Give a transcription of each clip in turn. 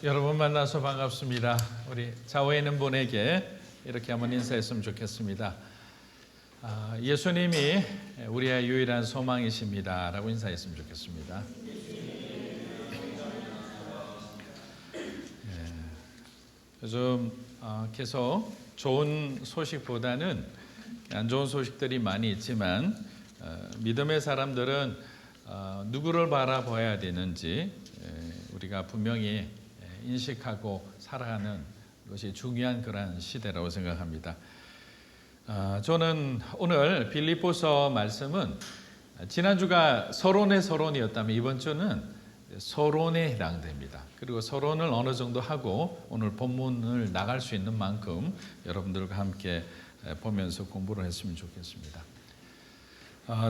여러분 만나서 반갑습니다. 우리 좌우에 있는 분에게 이렇게 한번 인사했으면 좋겠습니다. 예수님이 우리의 유일한 소망이십니다 라고 인사했으면 좋겠습니다. 요즘 계속 좋은 소식보다는 안 좋은 소식들이 많이 있지만 믿음의 사람들은 누구를 바라봐야 되는지 우리가 분명히 인식하고 살아가는 것이 중요한 그런 시대라고 생각합니다. 저는 오늘 빌립보서 말씀은 지난주가 서론의 서론이었다면 이번 주는 서론에 해당됩니다. 그리고 서론을 어느 정도 하고 오늘 본문을 나갈 수 있는 만큼 여러분들과 함께 보면서 공부를 했으면 좋겠습니다.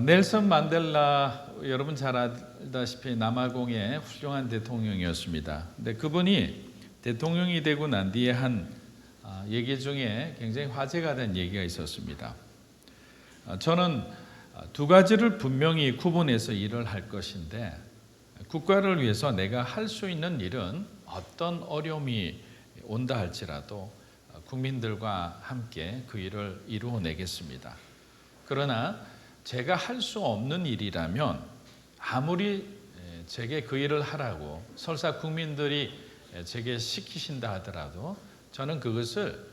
넬슨 만델라, 여러분 잘 알다시피 남아공의 훌륭한 대통령이었습니다. 근데 그분이 대통령이 되고 난 뒤에 한 얘기 중에 굉장히 화제가 된 얘기가 있었습니다. 저는 두 가지를 분명히 구분해서 일을 할 것인데, 국가를 위해서 내가 할 수 있는 일은 어떤 어려움이 온다 할지라도 국민들과 함께 그 일을 이루어내겠습니다. 그러나 제가 할 수 없는 일이라면 아무리 제게 그 일을 하라고 설사 국민들이 제게 시키신다 하더라도 저는 그것을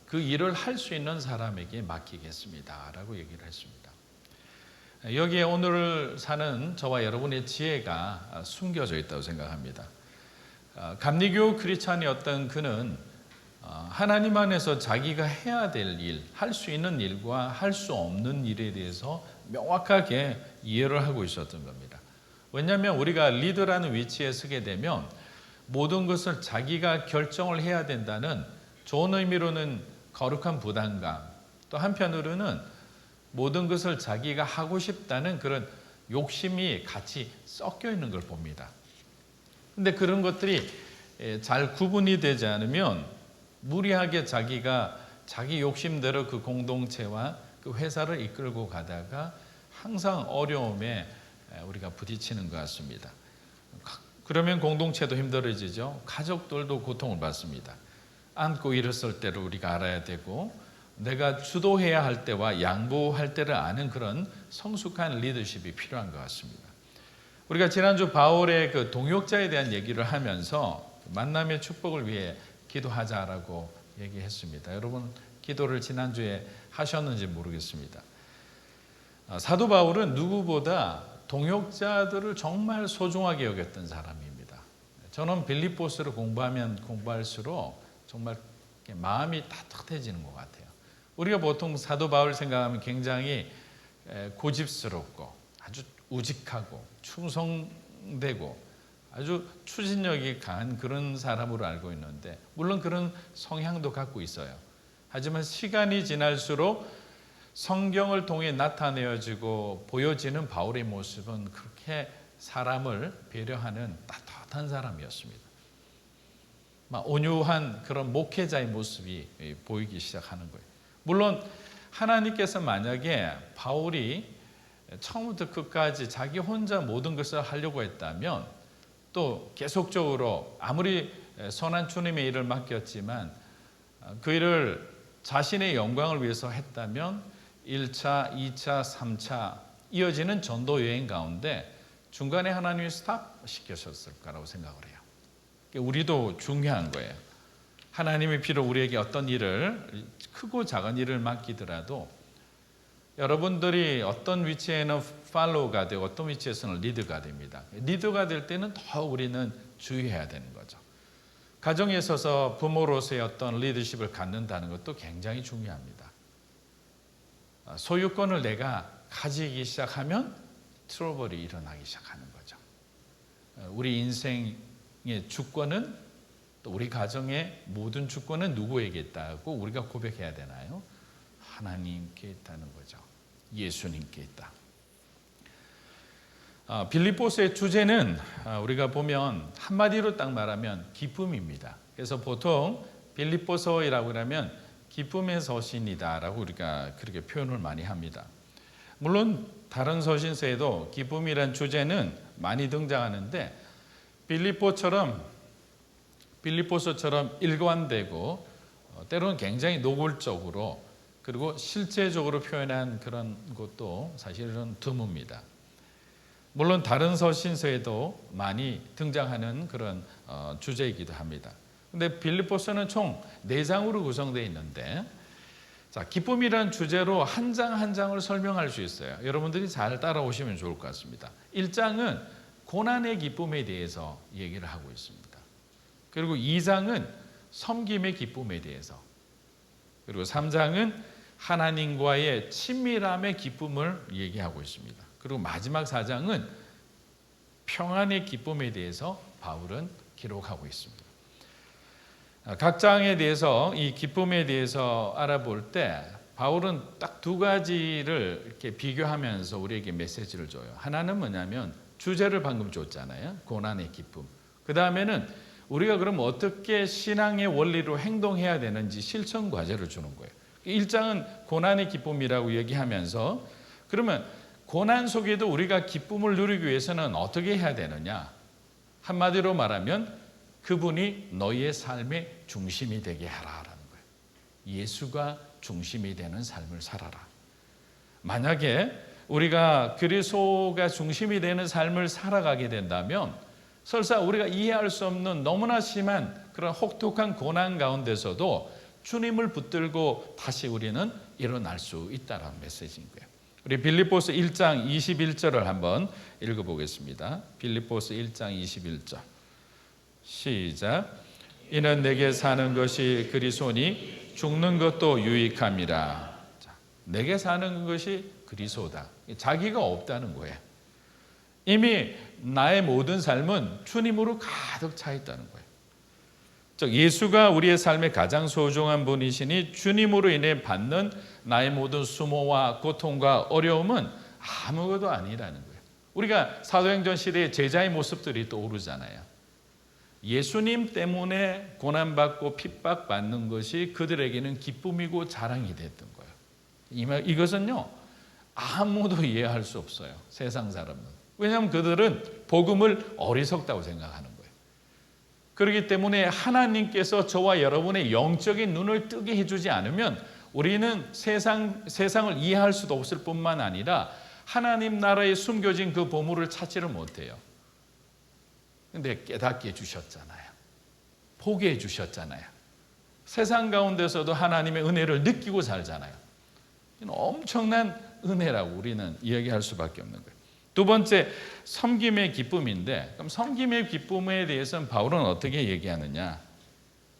그 일을 할 수 있는 사람에게 맡기겠습니다 라고 얘기를 했습니다. 여기에 오늘 사는 저와 여러분의 지혜가 숨겨져 있다고 생각합니다. 감리교 크리스찬이었던 그는 하나님 안에서 자기가 해야 될 일, 할 수 있는 일과 할 수 없는 일에 대해서 명확하게 이해를 하고 있었던 겁니다. 왜냐하면 우리가 리더라는 위치에 서게 되면 모든 것을 자기가 결정을 해야 된다는 좋은 의미로는 거룩한 부담감, 또 한편으로는 모든 것을 자기가 하고 싶다는 그런 욕심이 같이 섞여 있는 걸 봅니다. 근데 그런 것들이 잘 구분이 되지 않으면 무리하게 자기가 자기 욕심대로 그 공동체와 그 회사를 이끌고 가다가 항상 어려움에 우리가 부딪히는 것 같습니다. 그러면 공동체도 힘들어지죠. 가족들도 고통을 받습니다. 안고 일었을 때를 우리가 알아야 되고, 내가 주도해야 할 때와 양보할 때를 아는 그런 성숙한 리더십이 필요한 것 같습니다. 우리가 지난주 바울의 그 동역자에 대한 얘기를 하면서 만남의 축복을 위해 기도하자라고 얘기했습니다. 여러분 기도를 지난주에 하셨는지 모르겠습니다. 사도 바울은 누구보다 동역자들을 정말 소중하게 여겼던 사람입니다. 저는 빌립보서를 공부하면 공부할수록 정말 마음이 따뜻해지는 것 같아요. 우리가 보통 사도 바울 생각하면 굉장히 고집스럽고 아주 우직하고 충성되고 아주 추진력이 강한 그런 사람으로 알고 있는데, 물론 그런 성향도 갖고 있어요. 하지만 시간이 지날수록 성경을 통해 나타내어지고 보여지는 바울의 모습은 그렇게 사람을 배려하는 따뜻한 사람이었습니다. 온유한 그런 목회자의 모습이 보이기 시작하는 거예요. 물론 하나님께서 만약에 바울이 처음부터 끝까지 자기 혼자 모든 것을 하려고 했다면, 또 계속적으로 아무리 선한 주님의 일을 맡겼지만 그 일을 자신의 영광을 위해서 했다면 1차, 2차, 3차 이어지는 전도 여행 가운데 중간에 하나님이 스탑 시키셨을 거라고 생각을 해요. 우리도 중요한 거예요. 하나님이 비록 우리에게 어떤 일을, 크고 작은 일을 맡기더라도 여러분들이 어떤 위치에는 팔로우가 되고 어떤 위치에서는 리더가 됩니다. 리더가 될 때는 더 우리는 주의해야 되는 거죠. 가정에 있어서 부모로서의 어떤 리더십을 갖는다는 것도 굉장히 중요합니다. 소유권을 내가 가지기 시작하면 트러블이 일어나기 시작하는 거죠. 우리 인생의 주권은, 또 우리 가정의 모든 주권은 누구에게 있다고 우리가 고백해야 되나요? 하나님께 있다는 거죠. 예수님께 있다. 빌립보서의 주제는 우리가 보면 한마디로 딱 말하면 기쁨입니다. 그래서 보통 빌립보서라고 하면 기쁨의 서신이다라고 우리가 그렇게 표현을 많이 합니다. 물론 다른 서신서에도 기쁨이란 주제는 많이 등장하는데 빌립보처럼 빌립보서처럼 일관되고 때로는 굉장히 노골적으로 그리고 실제적으로 표현한 그런 것도 사실은 드뭅니다. 물론 다른 서신서에도 많이 등장하는 그런 주제이기도 합니다. 근데 빌립보서는 총 4장으로 구성되어 있는데, 자, 기쁨이라는 주제로 한 장 한 장을 설명할 수 있어요. 여러분들이 잘 따라오시면 좋을 것 같습니다. 1장은 고난의 기쁨에 대해서 얘기를 하고 있습니다. 그리고 2장은 섬김의 기쁨에 대해서, 그리고 3장은 하나님과의 친밀함의 기쁨을 얘기하고 있습니다. 그리고 마지막 4장은 평안의 기쁨에 대해서 바울은 기록하고 있습니다. 각 장에 대해서 이 기쁨에 대해서 알아볼 때 바울은 딱 2가지를 이렇게 비교하면서 우리에게 메시지를 줘요. 하나는 뭐냐면 주제를 방금 줬잖아요. 고난의 기쁨. 그 다음에는 우리가 그럼 어떻게 신앙의 원리로 행동해야 되는지 실천 과제를 주는 거예요. 1장은 고난의 기쁨이라고 얘기하면서 그러면 고난 속에도 우리가 기쁨을 누리기 위해서는 어떻게 해야 되느냐? 한마디로 말하면 그분이 너희의 삶의 중심이 되게 하라라는 거예요. 예수가 중심이 되는 삶을 살아라. 만약에 우리가 그리스도가 중심이 되는 삶을 살아가게 된다면 설사 우리가 이해할 수 없는 너무나 심한 그런 혹독한 고난 가운데서도 주님을 붙들고 다시 우리는 일어날 수 있다는 메시지인 거예요. 우리 빌립보서 1장 21절을 한번 읽어보겠습니다. 빌립보서 1장 21절 시작. 이는 내게 사는 것이 그리스도니 죽는 것도 유익함이라. 자, 내게 사는 것이 그리스도다. 자기가 없다는 거예요. 이미 나의 모든 삶은 주님으로 가득 차 있다는 거예요. 즉 예수가 우리의 삶의 가장 소중한 분이시니 주님으로 인해 받는 나의 모든 수모와 고통과 어려움은 아무것도 아니라는 거예요. 우리가 사도행전 시대의 제자의 모습들이 떠오르잖아요. 예수님 때문에 고난받고 핍박받는 것이 그들에게는 기쁨이고 자랑이 됐던 거예요. 이것은요 아무도 이해할 수 없어요. 세상 사람은. 왜냐하면 그들은 복음을 어리석다고 생각하는 거예요. 그렇기 때문에 하나님께서 저와 여러분의 영적인 눈을 뜨게 해주지 않으면 우리는 세상을 이해할 수도 없을 뿐만 아니라 하나님 나라에 숨겨진 그 보물을 찾지를 못해요. 근데 깨닫게 해주셨잖아요. 보게 해주셨잖아요. 세상 가운데서도 하나님의 은혜를 느끼고 살잖아요. 엄청난 은혜라고 우리는 이야기할 수밖에 없는 거예요. 2번째, 섬김의 기쁨인데 그럼 섬김의 기쁨에 대해서는 바울은 어떻게 얘기하느냐?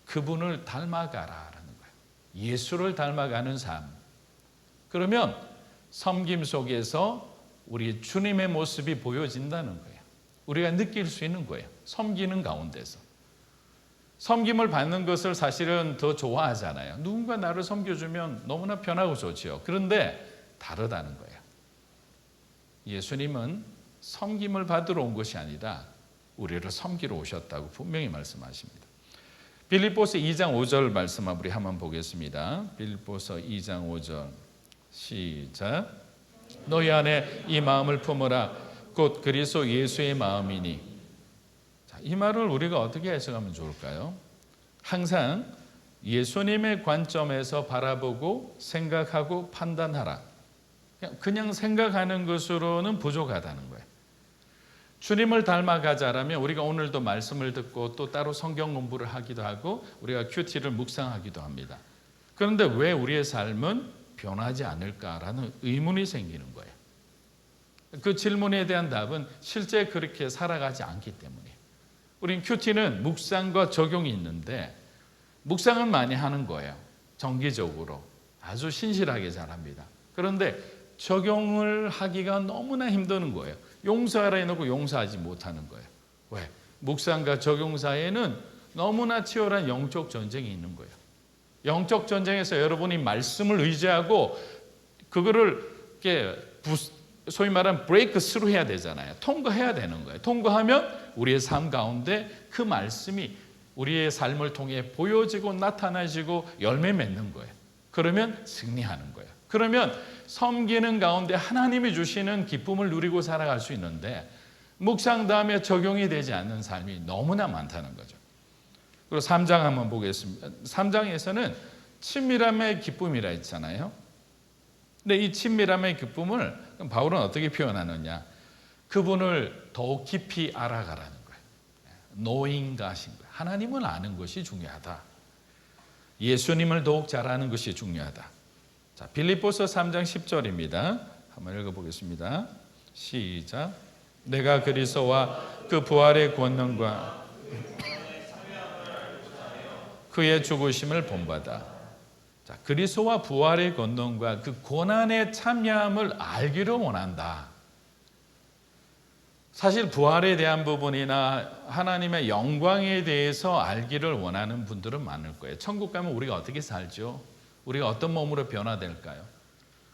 그분을 닮아가라라는 거예요. 예수를 닮아가는 삶. 그러면 섬김 속에서 우리 주님의 모습이 보여진다는 거예요. 우리가 느낄 수 있는 거예요. 섬기는 가운데서. 섬김을 받는 것을 사실은 더 좋아하잖아요. 누군가 나를 섬겨주면 너무나 편하고 좋죠. 그런데 다르다는 거예요. 예수님은 섬김을 받으러 온 것이 아니라 우리를 섬기러 오셨다고 분명히 말씀하십니다. 빌립보서 2장 5절 말씀 우리 한번 보겠습니다. 빌립보서 2장 5절 시작. 너희 안에 이 마음을 품으라. 곧 그리스도 예수의 마음이니. 자, 이 말을 우리가 어떻게 해석하면 좋을까요? 항상 예수님의 관점에서 바라보고 생각하고 판단하라. 그냥 생각하는 것으로는 부족하다는 거예요. 주님을 닮아가자라면 우리가 오늘도 말씀을 듣고 또 따로 성경 공부를 하기도 하고 우리가 큐티를 묵상하기도 합니다. 그런데 왜 우리의 삶은 변하지 않을까라는 의문이 생기는 거예요. 그 질문에 대한 답은 실제 그렇게 살아가지 않기 때문이에요. 우린 큐티는 묵상과 적용이 있는데 묵상은 많이 하는 거예요. 정기적으로 아주 신실하게 잘합니다. 그런데 적용을 하기가 너무나 힘드는 거예요. 용서하라 해놓고 용서하지 못하는 거예요. 왜? 묵상과 적용 사이에는 너무나 치열한 영적 전쟁이 있는 거예요. 영적 전쟁에서 여러분이 말씀을 의지하고 그거를 이렇게 소위 말하는 브레이크 스루 해야 되잖아요. 통과해야 되는 거예요. 통과하면 우리의 삶 가운데 그 말씀이 우리의 삶을 통해 보여지고 나타나지고 열매 맺는 거예요. 그러면 승리하는 거예요. 그러면 섬기는 가운데 하나님이 주시는 기쁨을 누리고 살아갈 수 있는데 묵상 다음에 적용이 되지 않는 삶이 너무나 많다는 거죠. 그리고 3장 한번 보겠습니다. 3장에서는 친밀함의 기쁨이라 했잖아요. 근데 이 친밀함의 기쁨을 바울은 어떻게 표현하느냐? 그분을 더욱 깊이 알아가라는 거예요. knowing God인 거예요. 하나님을 아는 것이 중요하다. 예수님을 더욱 잘 아는 것이 중요하다. 자, 빌립보서 3장 10절입니다. 한번 읽어보겠습니다. 시작. 내가 그리스도와 그 부활의 권능과 그의 죽으심을 본받아. 자, 그리스도와 부활의 권능과 그 고난의 참여함을 알기를 원한다. 사실 부활에 대한 부분이나 하나님의 영광에 대해서 알기를 원하는 분들은 많을 거예요. 천국 가면 우리가 어떻게 살죠? 우리가 어떤 몸으로 변화될까요?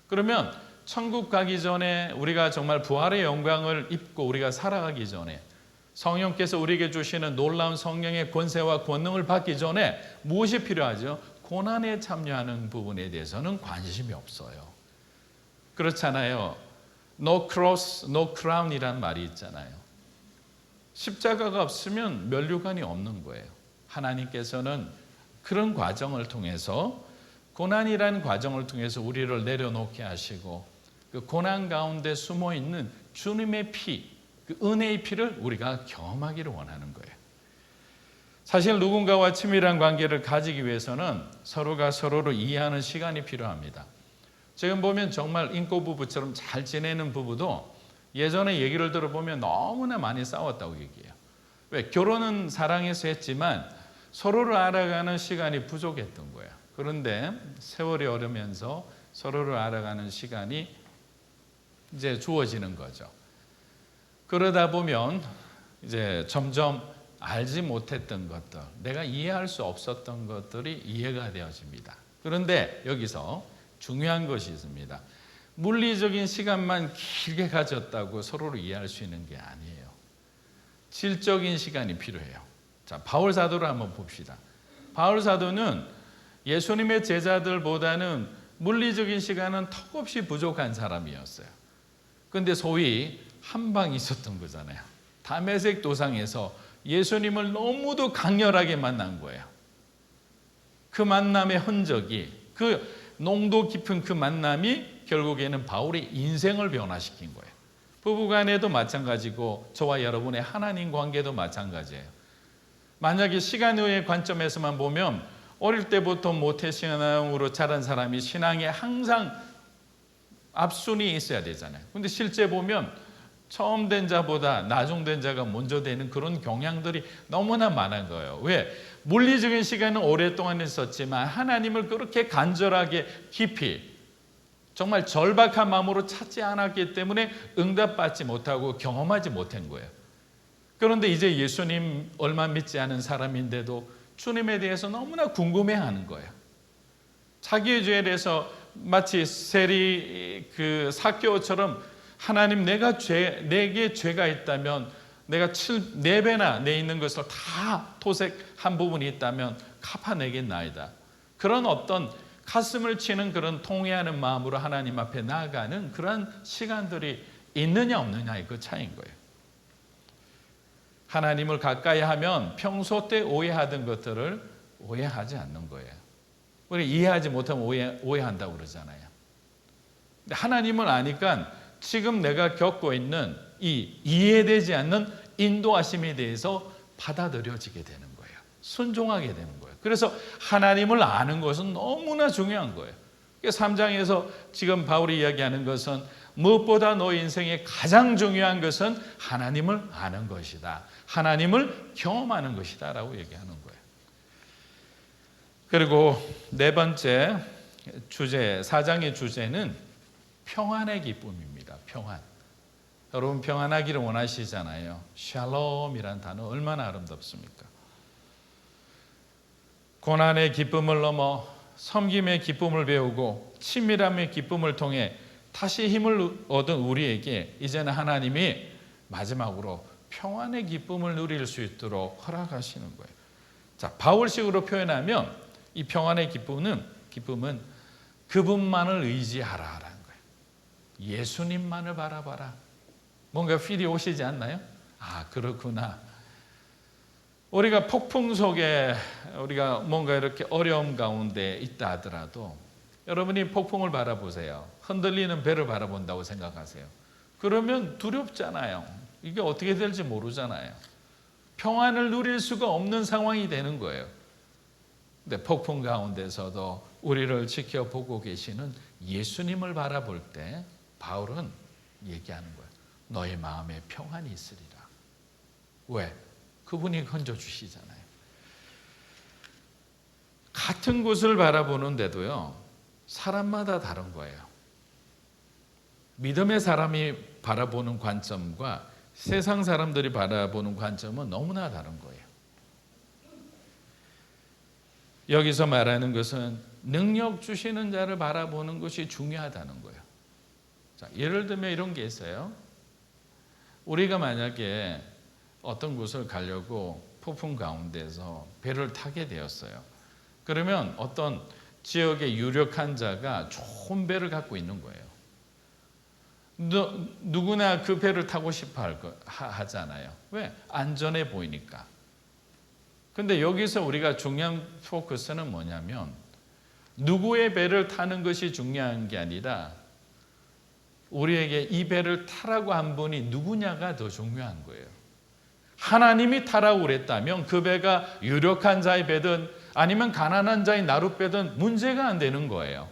그러면 천국 가기 전에 우리가 정말 부활의 영광을 입고 우리가 살아가기 전에 성령께서 우리에게 주시는 놀라운 성령의 권세와 권능을 받기 전에 무엇이 필요하죠? 고난에 참여하는 부분에 대해서는 관심이 없어요. 그렇잖아요. No cross, no crown이란 말이 있잖아요. 십자가가 없으면 면류관이 없는 거예요. 하나님께서는 그런 과정을 통해서 고난이라는 과정을 통해서 우리를 내려놓게 하시고 그 고난 가운데 숨어있는 주님의 피, 그 은혜의 피를 우리가 경험하기를 원하는 거예요. 사실 누군가와 친밀한 관계를 가지기 위해서는 서로가 서로를 이해하는 시간이 필요합니다. 지금 보면 정말 인고 부부처럼 잘 지내는 부부도 예전에 얘기를 들어보면 너무나 많이 싸웠다고 얘기해요. 왜? 결혼은 사랑해서 했지만 서로를 알아가는 시간이 부족했던 거예요. 그런데 세월이 오르면서 서로를 알아가는 시간이 이제 주어지는 거죠. 그러다 보면 이제 점점 알지 못했던 것들, 내가 이해할 수 없었던 것들이 이해가 되어집니다. 그런데 여기서 중요한 것이 있습니다. 물리적인 시간만 길게 가졌다고 서로를 이해할 수 있는 게 아니에요. 질적인 시간이 필요해요. 자, 바울 사도를 한번 봅시다. 바울 사도는 예수님의 제자들보다는 물리적인 시간은 턱없이 부족한 사람이었어요. 그런데 소위 한방이 있었던 거잖아요. 다메섹 도상에서 예수님을 너무도 강렬하게 만난 거예요. 그 만남의 흔적이, 그 농도 깊은 그 만남이 결국에는 바울의 인생을 변화시킨 거예요. 부부간에도 마찬가지고 저와 여러분의 하나님 관계도 마찬가지예요. 만약에 시간의 관점에서만 보면 어릴 때부터 모태신앙으로 자란 사람이 신앙에 항상 앞순위 있어야 되잖아요. 근데 실제 보면 처음 된 자보다 나중된 자가 먼저 되는 그런 경향들이 너무나 많은 거예요. 왜? 물리적인 시간은 오랫동안 있었지만 하나님을 그렇게 간절하게 깊이 정말 절박한 마음으로 찾지 않았기 때문에 응답받지 못하고 경험하지 못한 거예요. 그런데 이제 예수님 얼마 믿지 않은 사람인데도 주님에 대해서 너무나 궁금해하는 거예요. 자기의 죄에 대해서 마치 세리 그 삭개오처럼 하나님 내게 죄가 있다면 내가 4배나 내 있는 것을 다 토색한 부분이 있다면 갚아내겠나이다. 그런 어떤 가슴을 치는 그런 통회하는 마음으로 하나님 앞에 나아가는 그런 시간들이 있느냐 없느냐의 그 차이인 거예요. 하나님을 가까이 하면 평소 때 오해하던 것들을 오해하지 않는 거예요. 우리 이해하지 못하면 오해한다고 그러잖아요. 근데 하나님을 아니까 지금 내가 겪고 있는 이 이해되지 않는 인도하심에 대해서 받아들여지게 되는 거예요. 순종하게 되는 거예요. 그래서 하나님을 아는 것은 너무나 중요한 거예요. 3장에서 지금 바울이 이야기하는 것은 무엇보다 너의 인생의 가장 중요한 것은 하나님을 아는 것이다. 하나님을 경험하는 것이다 라고 얘기하는 거예요. 그리고 네 번째 주제, 4장의 주제는 평안의 기쁨입니다. 평안. 여러분 평안하기를 원하시잖아요. 샬롬이라는 단어 얼마나 아름답습니까? 고난의 기쁨을 넘어 섬김의 기쁨을 배우고 친밀함의 기쁨을 통해 다시 힘을 얻은 우리에게 이제는 하나님이 마지막으로 평안의 기쁨을 누릴 수 있도록 허락하시는 거예요. 자, 바울식으로 표현하면 이 평안의 기쁨은 그분만을 의지하라라는 거예요. 예수님만을 바라봐라. 뭔가 필이 오시지 않나요? 아, 그렇구나. 우리가 폭풍 속에 우리가 뭔가 이렇게 어려움 가운데 있다 하더라도 여러분이 폭풍을 바라보세요. 흔들리는 배를 바라본다고 생각하세요. 그러면 두렵잖아요. 이게 어떻게 될지 모르잖아요. 평안을 누릴 수가 없는 상황이 되는 거예요. 근데 폭풍 가운데서도 우리를 지켜보고 계시는 예수님을 바라볼 때 바울은 얘기하는 거예요. 너의 마음에 평안이 있으리라. 왜? 그분이 건져주시잖아요. 같은 곳을 바라보는데도요, 사람마다 다른 거예요. 믿음의 사람이 바라보는 관점과 세상 사람들이 바라보는 관점은 너무나 다른 거예요. 여기서 말하는 것은 능력 주시는 자를 바라보는 것이 중요하다는 거예요. 자, 예를 들면 이런 게 있어요. 우리가 만약에 어떤 곳을 가려고 폭풍 가운데서 배를 타게 되었어요. 그러면 어떤 지역의 유력한 자가 좋은 배를 갖고 있는 거예요. 누구나 그 배를 타고 싶어 하잖아요. 왜? 안전해 보이니까. 근데 여기서 우리가 중요한 포커스는 뭐냐면 누구의 배를 타는 것이 중요한 게 아니라 우리에게 이 배를 타라고 한 분이 누구냐가 더 중요한 거예요. 하나님이 타라고 그랬다면 그 배가 유력한 자의 배든 아니면 가난한 자의 나룻배든 문제가 안 되는 거예요.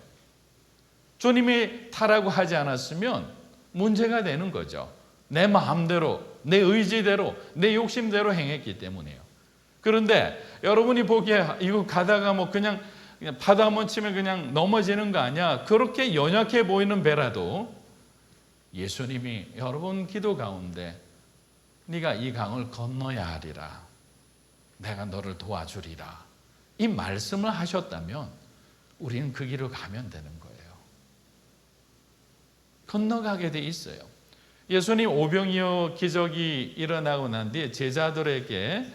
주님이 타라고 하지 않았으면 문제가 되는 거죠. 내 마음대로, 내 의지대로, 내 욕심대로 행했기 때문이에요. 그런데 여러분이 보기에 이거 가다가 뭐 그냥 바다 한번 치면 그냥 넘어지는 거 아니야. 그렇게 연약해 보이는 배라도 예수님이 여러분 기도 가운데 네가 이 강을 건너야 하리라. 내가 너를 도와주리라. 이 말씀을 하셨다면 우리는 그 길을 가면 되는 거예요. 건너가게 돼 있어요. 예수님 오병이어 기적이 일어나고 난 뒤에 제자들에게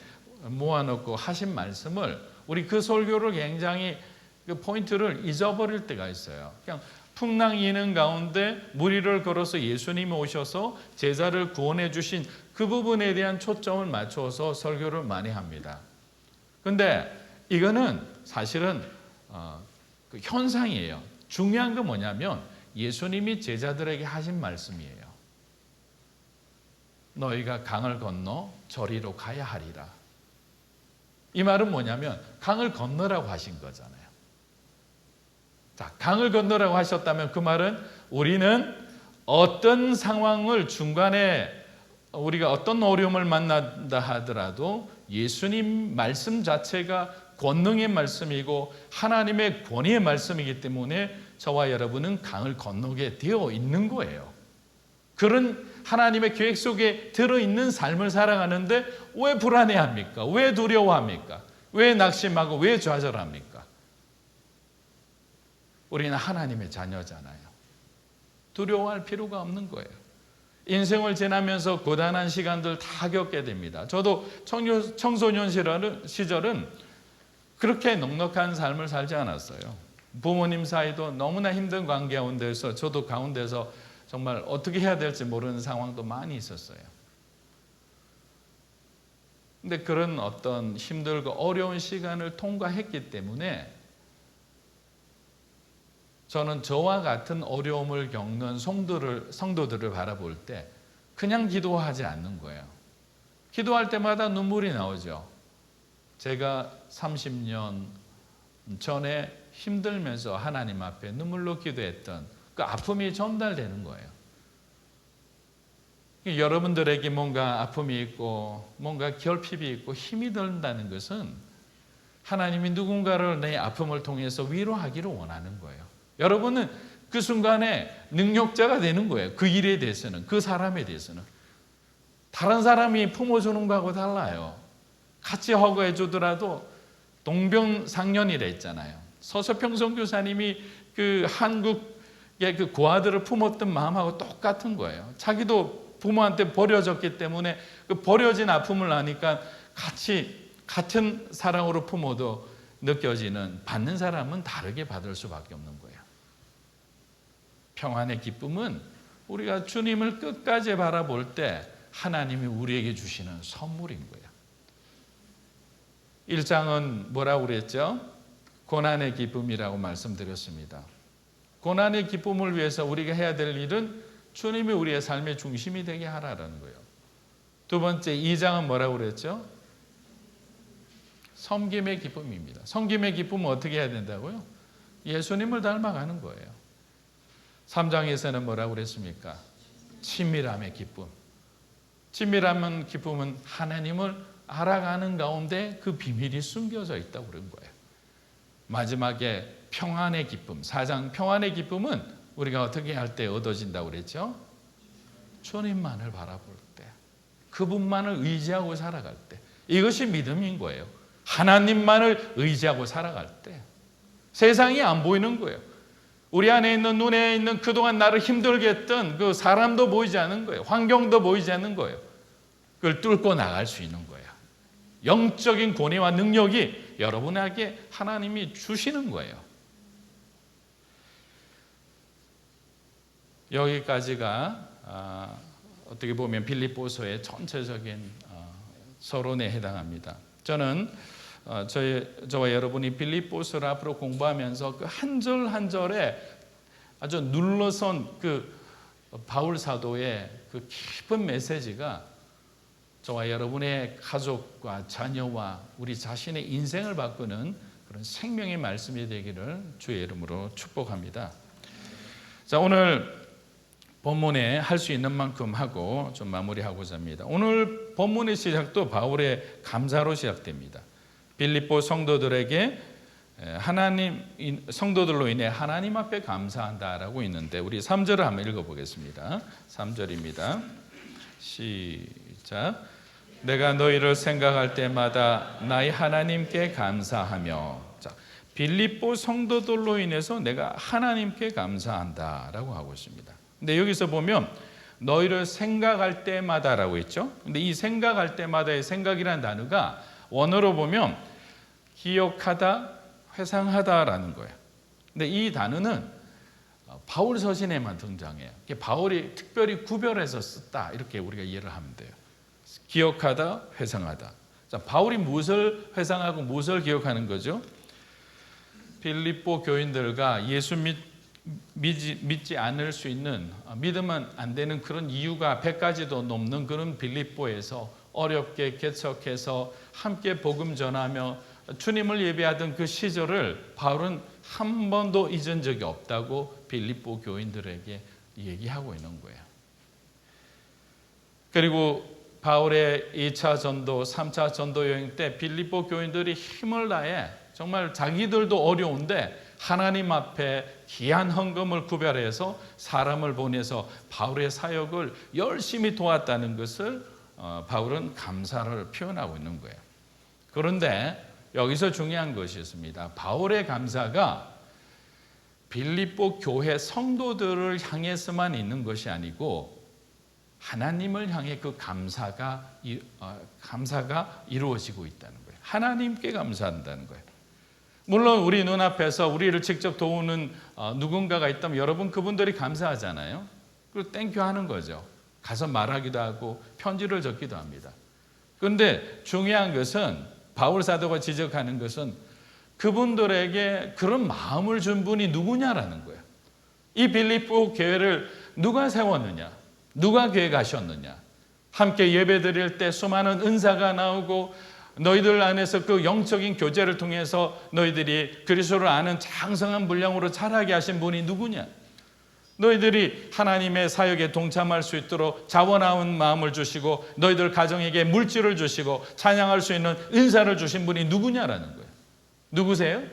모아놓고 하신 말씀을 우리 그 설교를 굉장히 그 포인트를 잊어버릴 때가 있어요. 그냥 풍랑이 있는 가운데 무리를 걸어서 예수님이 오셔서 제자를 구원해 주신 그 부분에 대한 초점을 맞춰서 설교를 많이 합니다. 그런데 이거는 사실은 그 현상이에요. 중요한 건 뭐냐면 예수님이 제자들에게 하신 말씀이에요. 너희가 강을 건너 저리로 가야 하리라. 이 말은 뭐냐면 강을 건너라고 하신 거잖아요. 자, 강을 건너라고 하셨다면 그 말은 우리는 어떤 상황을 중간에 우리가 어떤 어려움을 만난다 하더라도 예수님 말씀 자체가 권능의 말씀이고 하나님의 권위의 말씀이기 때문에 저와 여러분은 강을 건너게 되어 있는 거예요. 그런 하나님의 계획 속에 들어있는 삶을 살아가는데 왜 불안해합니까? 왜 두려워합니까? 왜 낙심하고 왜 좌절합니까? 우리는 하나님의 자녀잖아요. 두려워할 필요가 없는 거예요. 인생을 지나면서 고단한 시간들 다 겪게 됩니다. 저도 청소년 시절은 그렇게 넉넉한 삶을 살지 않았어요. 부모님 사이도 너무나 힘든 관계 가운데서 저도 가운데서 정말 어떻게 해야 될지 모르는 상황도 많이 있었어요. 근데 그런 어떤 힘들고 어려운 시간을 통과했기 때문에 저는 저와 같은 어려움을 겪는 성도들을 바라볼 때 그냥 기도하지 않는 거예요. 기도할 때마다 눈물이 나오죠. 제가 30년 전에 힘들면서 하나님 앞에 눈물로 기도했던 그 아픔이 전달되는 거예요. 여러분들에게 뭔가 아픔이 있고 뭔가 결핍이 있고 힘이 든다는 것은 하나님이 누군가를 내 아픔을 통해서 위로하기를 원하는 거예요. 여러분은 그 순간에 능력자가 되는 거예요. 그 일에 대해서는, 그 사람에 대해서는. 다른 사람이 품어주는 거하고 달라요. 같이 허가해 주더라도 동병상련이라 했잖아요. 서서평 선교사님이 그 한국의 그 고아들을 품었던 마음하고 똑같은 거예요. 자기도 부모한테 버려졌기 때문에 그 버려진 아픔을 아니까 같은 사랑으로 품어도 느껴지는 받는 사람은 다르게 받을 수밖에 없는 거예요. 평안의 기쁨은 우리가 주님을 끝까지 바라볼 때 하나님이 우리에게 주시는 선물인 거예요. 1장은 뭐라고 그랬죠? 고난의 기쁨이라고 말씀드렸습니다. 고난의 기쁨을 위해서 우리가 해야 될 일은 주님이 우리의 삶의 중심이 되게 하라는 거예요. 두 번째 2장은 뭐라고 그랬죠? 섬김의 기쁨입니다. 섬김의 기쁨은 어떻게 해야 된다고요? 예수님을 닮아가는 거예요. 3장에서는 뭐라고 그랬습니까? 친밀함의 기쁨. 친밀함은 기쁨은 하나님을 알아가는 가운데 그 비밀이 숨겨져 있다고 그런 거예요. 마지막에 평안의 기쁨, 4장 평안의 기쁨은 우리가 어떻게 할 때 얻어진다고 그랬죠? 주님만을 바라볼 때, 그분만을 의지하고 살아갈 때, 이것이 믿음인 거예요. 하나님만을 의지하고 살아갈 때 세상이 안 보이는 거예요. 우리 안에 있는, 눈에 있는 그동안 나를 힘들게 했던 그 사람도 보이지 않는 거예요. 환경도 보이지 않는 거예요. 그걸 뚫고 나갈 수 있는 거예요. 영적인 권위와 능력이 여러분에게 하나님이 주시는 거예요. 여기까지가 어떻게 보면 빌립보서의 전체적인 서론에 해당합니다. 저는 저와 여러분이 빌립보서를 앞으로 공부하면서 그 한 절 한 절에 아주 눌러선 그 바울 사도의 그 깊은 메시지가 저와 여러분의 가족과 자녀와 우리 자신의 인생을 바꾸는 그런 생명의 말씀이 되기를 주의 이름으로 축복합니다. 자, 오늘 본문에 할 수 있는 만큼 하고 좀 마무리하고자 합니다. 오늘 본문의 시작도 바울의 감사로 시작됩니다. 빌립보 성도들에게 성도들로 인해 하나님 앞에 감사한다라고 있는데 우리 3절을 한번 읽어보겠습니다. 3절입니다. 시작. 내가 너희를 생각할 때마다 나의 하나님께 감사하며. 자, 빌립보 성도들로 인해서 내가 하나님께 감사한다라고 하고 있습니다. 근데 여기서 보면 너희를 생각할 때마다라고 했죠. 근데 이 생각할 때마다의 생각이라는 단어가 원어로 보면 기억하다, 회상하다라는 거예요. 근데 이 단어는 바울 서신에만 등장해요. 바울이 특별히 구별해서 썼다 이렇게 우리가 이해를 하면 돼요. 기억하다, 회상하다. 자, 바울이 무엇을 회상하고 무엇을 기억하는 거죠? 빌립보 교인들과 예수 믿지 않을 수 있는, 믿으면 안 되는 그런 이유가 100가지도 넘는 그런 빌립보에서 어렵게 개척해서 함께 복음 전하며 주님을 예배하던 그 시절을 바울은 한 번도 잊은 적이 없다고 빌립보 교인들에게 얘기하고 있는 거예요. 그리고 바울의 2차 전도, 3차 전도 여행 때 빌립보 교인들이 힘을 다해 정말 자기들도 어려운데 하나님 앞에 귀한 헌금을 구별해서 사람을 보내서 바울의 사역을 열심히 도왔다는 것을 바울은 감사를 표현하고 있는 거예요. 그런데 여기서 중요한 것이 있습니다. 바울의 감사가 빌립보 교회 성도들을 향해서만 있는 것이 아니고 하나님을 향해 그 감사가 이루어지고 있다는 거예요. 하나님께 감사한다는 거예요. 물론 우리 눈앞에서 우리를 직접 도우는 누군가가 있다면 여러분 그분들이 감사하잖아요. 그리고 땡큐 하는 거죠. 가서 말하기도 하고 편지를 적기도 합니다. 그런데 중요한 것은 바울 사도가 지적하는 것은 그분들에게 그런 마음을 준 분이 누구냐라는 거예요. 이 빌립보 교회를 누가 세웠느냐? 누가 계획하셨느냐? 함께 예배 드릴 때 수많은 은사가 나오고 너희들 안에서 그 영적인 교제를 통해서 너희들이 그리스도를 아는 장성한 분량으로 자라게 하신 분이 누구냐? 너희들이 하나님의 사역에 동참할 수 있도록 자원하는 마음을 주시고 너희들 가정에게 물질을 주시고 찬양할 수 있는 은사를 주신 분이 누구냐라는 거예요. 누구세요?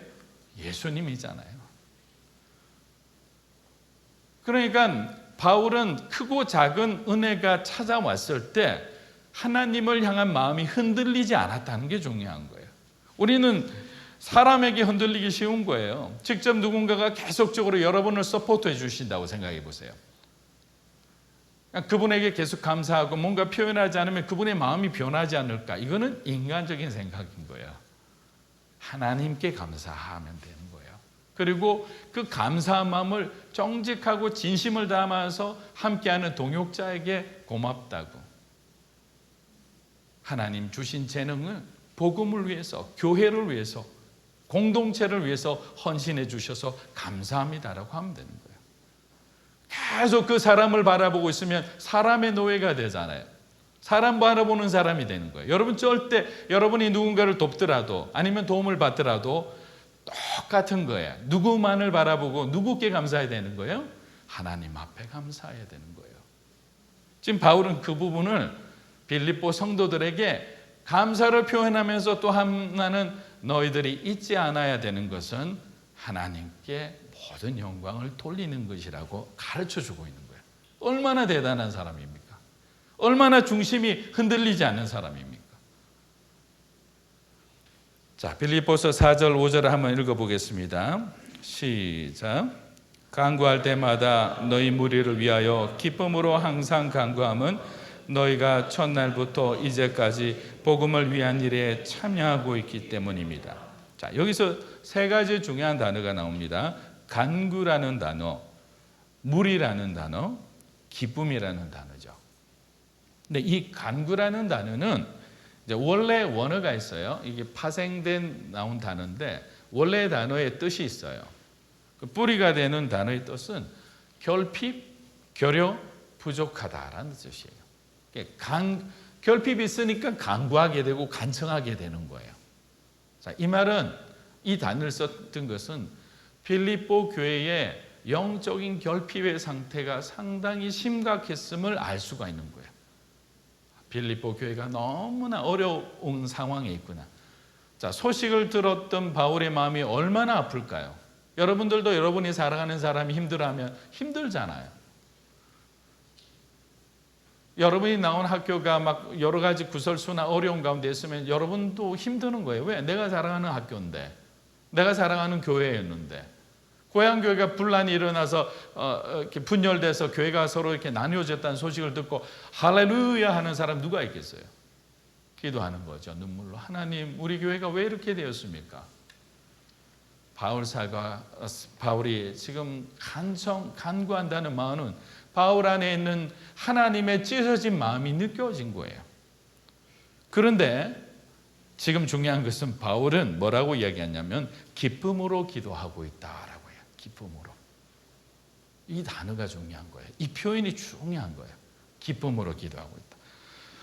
예수님이잖아요. 그러니까 바울은 크고 작은 은혜가 찾아왔을 때 하나님을 향한 마음이 흔들리지 않았다는 게 중요한 거예요. 우리는 사람에게 흔들리기 쉬운 거예요. 직접 누군가가 계속적으로 여러분을 서포트해 주신다고 생각해 보세요. 그분에게 계속 감사하고 뭔가 표현하지 않으면 그분의 마음이 변하지 않을까? 이거는 인간적인 생각인 거예요. 하나님께 감사하면 되는 거예요. 그리고 그 감사한 마음을 정직하고 진심을 담아서 함께하는 동역자에게 고맙다고. 하나님 주신 재능을 복음을 위해서, 교회를 위해서, 공동체를 위해서 헌신해 주셔서 감사합니다라고 하면 되는 거예요. 계속 그 사람을 바라보고 있으면 사람의 노예가 되잖아요. 사람 바라보는 사람이 되는 거예요. 여러분 절대 여러분이 누군가를 돕더라도 아니면 도움을 받더라도 똑같은 거예요. 누구만을 바라보고 누구께 감사해야 되는 거예요? 하나님 앞에 감사해야 되는 거예요. 지금 바울은 그 부분을 빌립보 성도들에게 감사를 표현하면서 또 하나는 너희들이 잊지 않아야 되는 것은 하나님께 모든 영광을 돌리는 것이라고 가르쳐주고 있는 거예요. 얼마나 대단한 사람입니까? 얼마나 중심이 흔들리지 않는 사람입니까? 자, 빌립보서 4절 5절을 한번 읽어보겠습니다. 시작. 간구할 때마다 너희 무리를 위하여 기쁨으로 항상 간구함은 너희가 첫날부터 이제까지 복음을 위한 일에 참여하고 있기 때문입니다. 자, 여기서 세 가지 중요한 단어가 나옵니다. 간구라는 단어, 무리라는 단어, 기쁨이라는 단어죠. 근데 이 간구라는 단어는 이제 원래 원어가 있어요. 이게 파생된 나온 단어인데 원래 단어의 뜻이 있어요. 그 뿌리가 되는 단어의 뜻은 결핍, 결여, 부족하다라는 뜻이에요. 결핍이 있으니까 간구하게 되고 간청하게 되는 거예요. 자, 이 말은 이 단어를 썼던 것은 빌립보 교회의 영적인 결핍의 상태가 상당히 심각했음을 알 수가 있는 거예요. 빌립보 교회가 너무나 어려운 상황에 있구나. 자, 소식을 들었던 바울의 마음이 얼마나 아플까요? 여러분들도 여러분이 살아가는 사람이 힘들어하면 힘들잖아요. 여러분이 나온 학교가 막 여러 가지 구설수나 어려운 가운데 있으면 여러분도 힘드는 거예요. 왜? 내가 살아가는 학교인데, 내가 살아가는 교회였는데, 고향교회가 분란이 일어나서 이렇게 분열돼서 교회가 서로 이렇게 나뉘어졌다는 소식을 듣고 할렐루야 하는 사람 누가 있겠어요? 기도하는 거죠. 눈물로. 하나님, 우리 교회가 왜 이렇게 되었습니까? 바울이 지금 간구한다는 마음은 바울 안에 있는 하나님의 찢어진 마음이 느껴진 거예요. 그런데 지금 중요한 것은 바울은 뭐라고 이야기하냐면 기쁨으로 기도하고 있다라고 해요. 기쁨으로. 이 단어가 중요한 거예요. 이 표현이 중요한 거예요. 기쁨으로 기도하고 있다.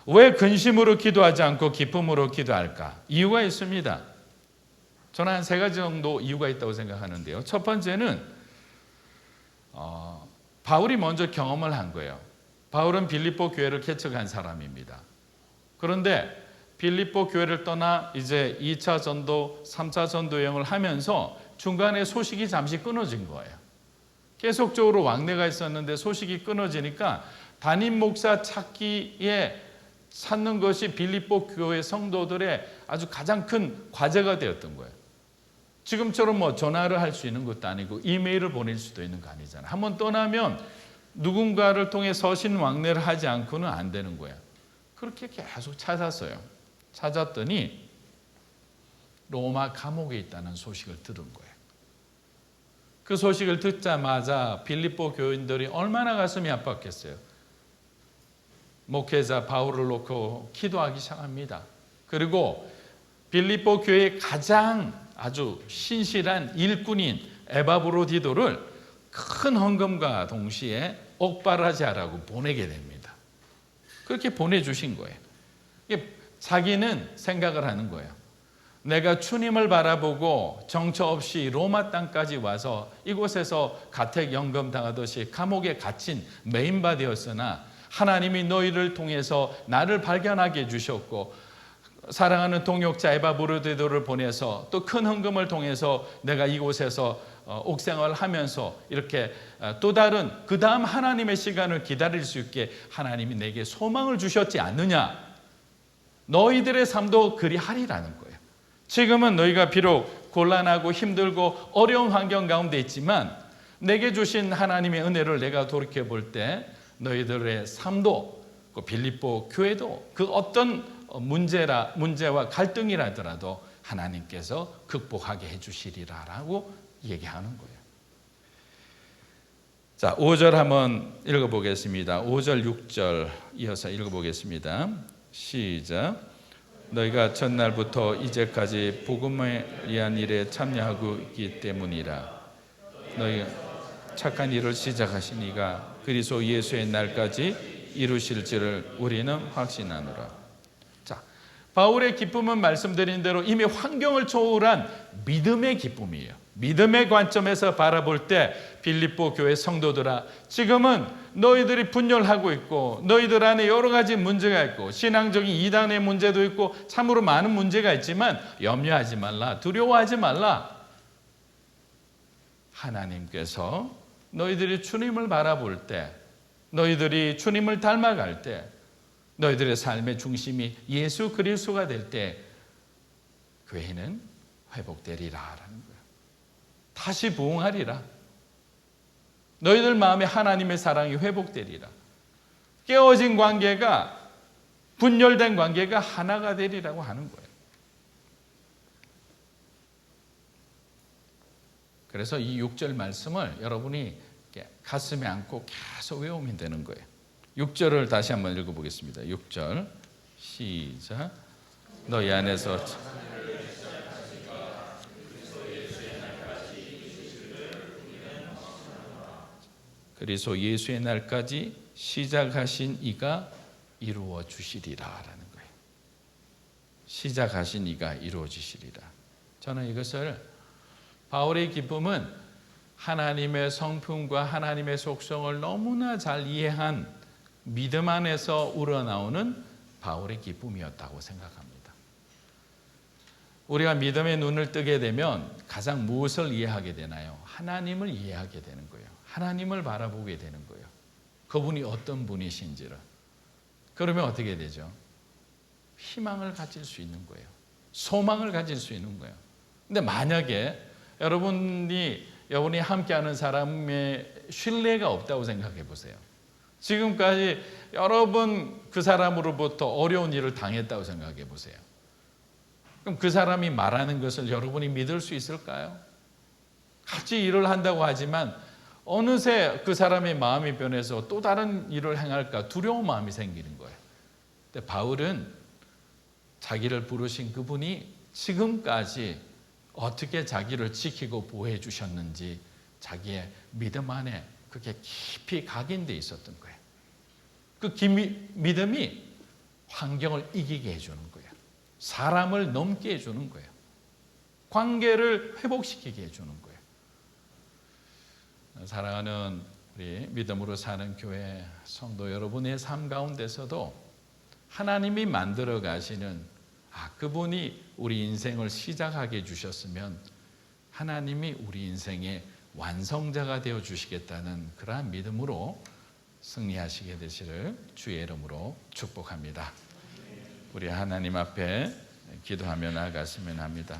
왜 근심으로 기도하지 않고 기쁨으로 기도할까? 이유가 있습니다. 저는 한 세 가지 정도 이유가 있다고 생각하는데요. 첫 번째는 바울이 먼저 경험을 한 거예요. 바울은 빌립보 교회를 개척한 사람입니다. 그런데 빌립보 교회를 떠나 이제 2차 전도, 3차 전도 여행을 하면서 중간에 소식이 잠시 끊어진 거예요. 계속적으로 왕래가 있었는데 소식이 끊어지니까 담임 목사 찾는 것이 빌립보 교회 성도들의 아주 가장 큰 과제가 되었던 거예요. 지금처럼 뭐 전화를 할 수 있는 것도 아니고 이메일을 보낼 수도 있는 거 아니잖아요. 한번 떠나면 누군가를 통해 서신 왕래를 하지 않고는 안 되는 거예요. 그렇게 계속 찾았어요. 찾았더니 로마 감옥에 있다는 소식을 들은 거예요. 그 소식을 듣자마자 빌립보 교인들이 얼마나 가슴이 아팠겠어요. 목회자 바울을 놓고 기도하기 시작합니다. 그리고 빌립보 교회의 가장 아주 신실한 일꾼인 에바브로디도를 큰 헌금과 동시에 옥발하지 하라고 보내게 됩니다. 그렇게 보내주신 거예요. 자기는 생각을 하는 거예요. 내가 주님을 바라보고 정처 없이 로마 땅까지 와서 이곳에서 가택연금 당하듯이 감옥에 갇힌 메인바 되었으나 하나님이 너희를 통해서 나를 발견하게 해주셨고 사랑하는 동역자 에바브로디도를 보내서 또 큰 헌금을 통해서 내가 이곳에서 옥생활을 하면서 이렇게 또 다른 그 다음 하나님의 시간을 기다릴 수 있게 하나님이 내게 소망을 주셨지 않느냐. 너희들의 삶도 그리하리라는 거예요. 지금은 너희가 비록 곤란하고 힘들고 어려운 환경 가운데 있지만 내게 주신 하나님의 은혜를 내가 돌이켜볼 때 너희들의 삶도 빌립보 교회도 그 어떤 문제와 갈등이라더라도 하나님께서 극복하게 해주시리라라고 얘기하는 거예요. 자, 5절 한번 읽어보겠습니다. 5절, 6절 이어서 읽어보겠습니다. 시작. 너희가 전날부터 이제까지 복음에 위한 일에 참여하고 있기 때문이라. 너희가 착한 일을 시작하신 이가 그리스도 예수의 날까지 이루실 줄을 우리는 확신하노라. 자, 바울의 기쁨은 말씀드린 대로 이미 환경을 초월한 믿음의 기쁨이에요. 믿음의 관점에서 바라볼 때 빌립보 교회 성도들아, 지금은 너희들이 분열하고 있고 너희들 안에 여러 가지 문제가 있고 신앙적인 이단의 문제도 있고 참으로 많은 문제가 있지만 염려하지 말라, 두려워하지 말라. 하나님께서 너희들이 주님을 바라볼 때, 너희들이 주님을 닮아갈 때, 너희들의 삶의 중심이 예수 그리스도가 될 때 교회는 회복되리라라는 거예요. 다시 부흥하리라. 너희들 마음에 하나님의 사랑이 회복되리라. 깨어진 관계가, 분열된 관계가 하나가 되리라고 하는 거예요. 그래서 이 6절 말씀을 여러분이 가슴에 안고 계속 외우면 되는 거예요. 6절을 다시 한번 읽어보겠습니다. 6절 시작. 너희 안에서 그리스도 예수의 날까지 시작하신 이가 이루어 주시리라라는 거예요. 시작하신 이가 이루어 주시리라. 저는 이것을 바울의 기쁨은 하나님의 성품과 하나님의 속성을 너무나 잘 이해한 믿음 안에서 우러나오는 바울의 기쁨이었다고 생각합니다. 우리가 믿음의 눈을 뜨게 되면 가장 무엇을 이해하게 되나요? 하나님을 이해하게 되는 거예요. 하나님을 바라보게 되는 거예요. 그분이 어떤 분이신지를. 그러면 어떻게 되죠? 희망을 가질 수 있는 거예요. 소망을 가질 수 있는 거예요. 근데 만약에 여러분이 함께하는 사람의 신뢰가 없다고 생각해 보세요. 지금까지 여러 번 그 사람으로부터 어려운 일을 당했다고 생각해 보세요. 그럼 그 사람이 말하는 것을 여러분이 믿을 수 있을까요? 같이 일을 한다고 하지만 어느새 그 사람의 마음이 변해서 또 다른 일을 행할까 두려운 마음이 생기는 거예요. 근데 바울은 자기를 부르신 그분이 지금까지 어떻게 자기를 지키고 보호해 주셨는지 자기의 믿음 안에 그게 깊이 각인되어 있었던 거예요. 그 믿음이 환경을 이기게 해주는 거예요. 사람을 넘게 해주는 거예요. 관계를 회복시키게 해주는 거예요. 사랑하는 우리 믿음으로 사는 교회 성도 여러분의 삶 가운데서도 하나님이 만들어 가시는 그분이 우리 인생을 시작하게 해주셨으면 하나님이 우리 인생의 완성자가 되어 주시겠다는 그러한 믿음으로 승리하시게 되시를 주의 이름으로 축복합니다. 우리 하나님 앞에 기도하며 나아갔으면 합니다.